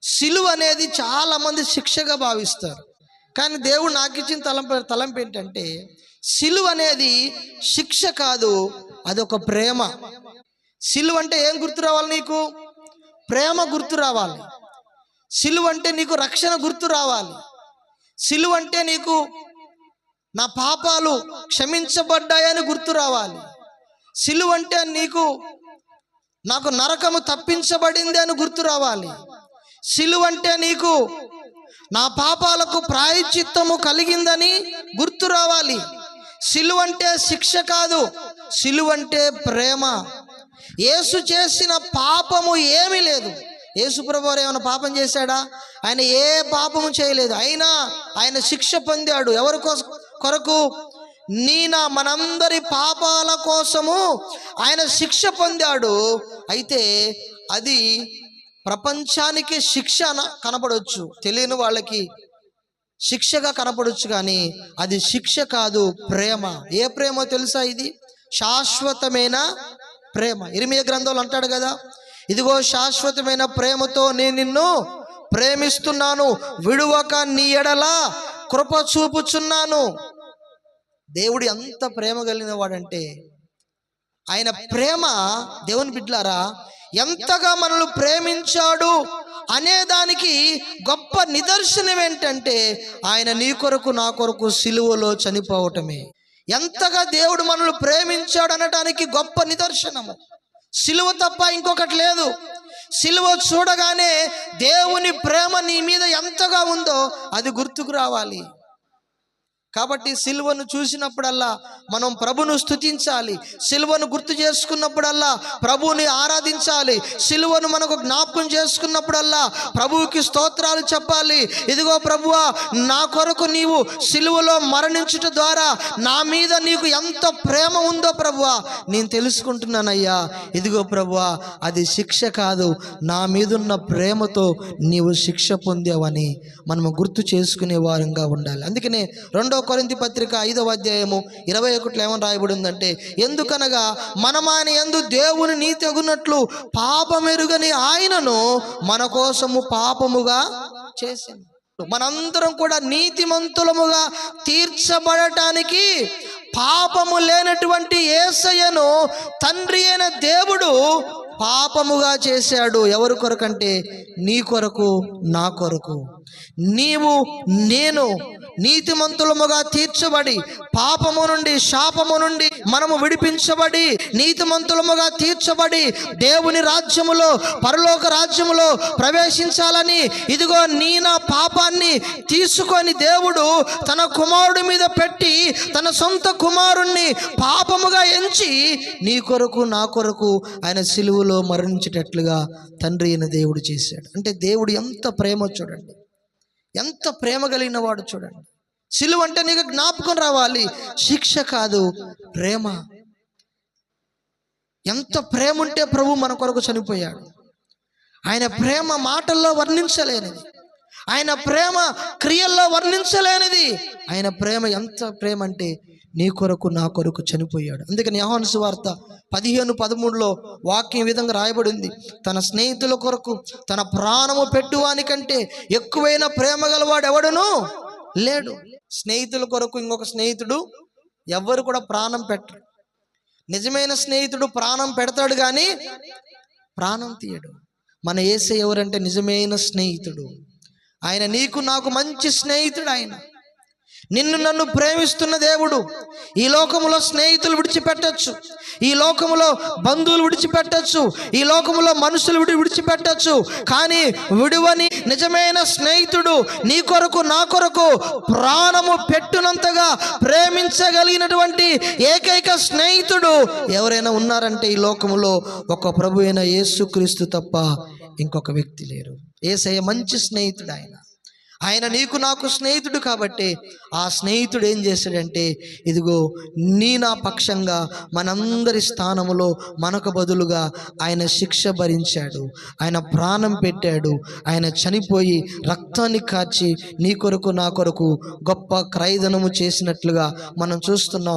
సిలువ అనేది చాలామంది శిక్షగా భావిస్తారు. కానీ దేవుడు నాకు ఇచ్చిన తలంపు ఏంటంటే, సిలువ అనేది శిక్ష కాదు, అదొక ప్రేమ. సిలువ అంటే ఏం గుర్తు రావాలి నీకు? ప్రేమ గుర్తు రావాలి. సిలువ అంటే నీకు రక్షణ గుర్తు రావాలి. సిలువ అంటే నీకు నా పాపాలు క్షమించబడ్డాయని గుర్తు రావాలి. సిలువ అంటే నాకు నరకము తప్పించబడింది అని గుర్తు రావాలి. సిలువ అంటే నీకు నా పాపాలకు ప్రాయశ్చిత్తము కలిగిందని గుర్తు రావాలి. సిలువ అంటే శిక్ష కాదు, సిలువ అంటే ప్రేమ. యేసు చేసిన పాపము ఏమీ లేదు. యేసు ప్రభువారు ఏమైనా పాపం చేశాడా? ఆయన ఏ పాపము చేయలేదు. అయినా ఆయన శిక్ష పొందాడు. ఎవరి కొరకు? మనందరి పాపాల కోసము ఆయన శిక్ష పొందాడు. అయితే అది ప్రపంచానికి శిక్ష కనపడవచ్చు, తెలియని వాళ్ళకి శిక్షగా కనపడవచ్చు, కానీ అది శిక్ష కాదు, ప్రేమ. ఏ ప్రేమో తెలుసా? ఇది శాశ్వతమైన ప్రేమ. ఇర్మియా గ్రంథంలో అంటాడు కదా, ఇదిగో శాశ్వతమైన ప్రేమతో నేను నిన్ను ప్రేమిస్తున్నాను, విడువక నీ ఎడల కృప చూపుచున్నాను. దేవుడు ఎంత ప్రేమ కలిగిన వాడంటే, ఆయన ప్రేమ, దేవుని బిడ్డలారా, ఎంతగా మనల్ని ప్రేమించాడు అనేదానికి గొప్ప నిదర్శనం ఏంటంటే, ఆయన నీ కొరకు నా కొరకు సిలువలో చనిపోవటమే. ఎంతగా దేవుడు మనల్ని ప్రేమించాడు అనడానికి గొప్ప నిదర్శనము సిలువ తప్ప ఇంకొకటి లేదు. సిలువ చూడగానే దేవుని ప్రేమ నీ మీద ఎంతగా ఉందో అది గుర్తుకు రావాలి. కాబట్టి సిలువను చూసినప్పుడల్లా మనం ప్రభును స్తుతించాలి. సిలువను గుర్తు చేసుకున్నప్పుడల్లా ప్రభువుని ఆరాధించాలి. సిలువను మనకు జ్ఞాపకం చేసుకున్నప్పుడల్లా ప్రభువుకి స్తోత్రాలు చెప్పాలి. ఇదిగో ప్రభువా, నా కొరకు నీవు సిలువలో మరణించుట ద్వారా నా మీద నీకు ఎంత ప్రేమ ఉందో ప్రభువా నేను తెలుసుకుంటున్నానయ్యా. ఇదిగో ప్రభువా, అది శిక్ష కాదు, నా మీదున్న ప్రేమతో నీవు శిక్ష పొందావని మనము గుర్తు చేసుకునే వారంగా ఉండాలి. అందుకనే 2 కొరింథీ పత్రిక 5వ అధ్యాయము 21 ఏమని రాయబడి ఉందంటే, ఎందుకనగా మనమాయన యందు దేవుని నీతి అగునట్లు పాపమెరుగని ఆయనను మన కోసము పాపముగా చేశాను. మనందరం కూడా నీతిమంతులముగా తీర్చబడటానికి పాపము లేనటువంటి యేసయ్యను తండ్రి అయిన దేవుడు పాపముగా చేశాడు. ఎవరి కొరకంటే నీ కొరకు, నా కొరకు. నేను నీతిమంతులముగా తీర్చబడి పాపము నుండి, శాపము నుండి మనము విడిపించబడి నీతిమంతులముగా తీర్చబడి దేవుని రాజ్యములో, పరలోక రాజ్యములో ప్రవేశించాలని, ఇదిగో నా పాపాన్ని తీసుకొని దేవుడు తన కుమారుడి మీద పెట్టి తన సొంత కుమారుణ్ణి పాపముగా ఎంచి నీ కొరకు, నా కొరకు ఆయన సిలువలో మరణించేటట్లుగా తండ్రి అయిన దేవుడు చేశాడు. అంటే దేవుడు ఎంత ప్రేమ చూడండి, ఎంత ప్రేమ కలిగిన వాడు చూడండి. సిలువ అంటే నీకు జ్ఞాపకం రావాలి, శిక్ష కాదు, ప్రేమ. ఎంత ప్రేమ ఉంటే ప్రభు మన కొరకు చనిపోయాడు. ఆయన ప్రేమ మాటల్లో వర్ణించలేనిది, ఆయన ప్రేమ క్రియల్లో వర్ణించలేనిది. ఆయన ప్రేమ ఎంత ప్రేమ అంటే నీ కొరకు, నా కొరకు చనిపోయాడు. అందుకని యోహాను సువార్త 15:13 వాక్యం ఈ విధంగా రాయబడింది, తన స్నేహితుల కొరకు తన ప్రాణము పెట్టువానికంటే ఎక్కువైన ప్రేమ గలవాడు ఎవడును లేడు. స్నేహితుల కొరకు ఇంకొక స్నేహితుడు ఎవ్వరు కూడా ప్రాణం పెట్టరు. నిజమైన స్నేహితుడు ప్రాణం పెడతాడు కానీ ప్రాణం తీయడు. మన యేసయ్య ఎవరంటే నిజమైన స్నేహితుడు. ఆయన నీకు నాకు మంచి స్నేహితుడు. ఆయన నిన్ను నన్ను ప్రేమిస్తున్న దేవుడు. ఈ లోకములో స్నేహితులు విడిచిపెట్టచ్చు, ఈ లోకములో బంధువులు విడిచిపెట్టచ్చు, ఈ లోకములో మనుషులు విడిచిపెట్టచ్చు, కానీ విడువని నిజమైన స్నేహితుడు, నీ కొరకు నా కొరకు ప్రాణము పెట్టునంతగా ప్రేమించగలిగినటువంటి ఏకైక స్నేహితుడు ఎవరైనా ఉన్నారంటే ఈ లోకములో ఒక ప్రభు అయిన యేసుక్రీస్తు తప్ప ఇంకొక వ్యక్తి లేరు. యేసయ్య మంచి స్నేహితుడు. ఆయన నీకు నాకు స్నేహితుడు. కాబట్టి ఆ స్నేహితుడు ఏం చేశాడంటే, ఇదిగో నా పక్షంగా మనందరి స్థానములో మనకు బదులుగా ఆయన శిక్ష భరించాడు, ఆయన ప్రాణం పెట్టాడు, ఆయన చనిపోయి రక్తాన్ని కార్చి నీ కొరకు, నా కొరకు గొప్ప క్రయధనము చేసినట్లుగా మనం చూస్తున్నాం.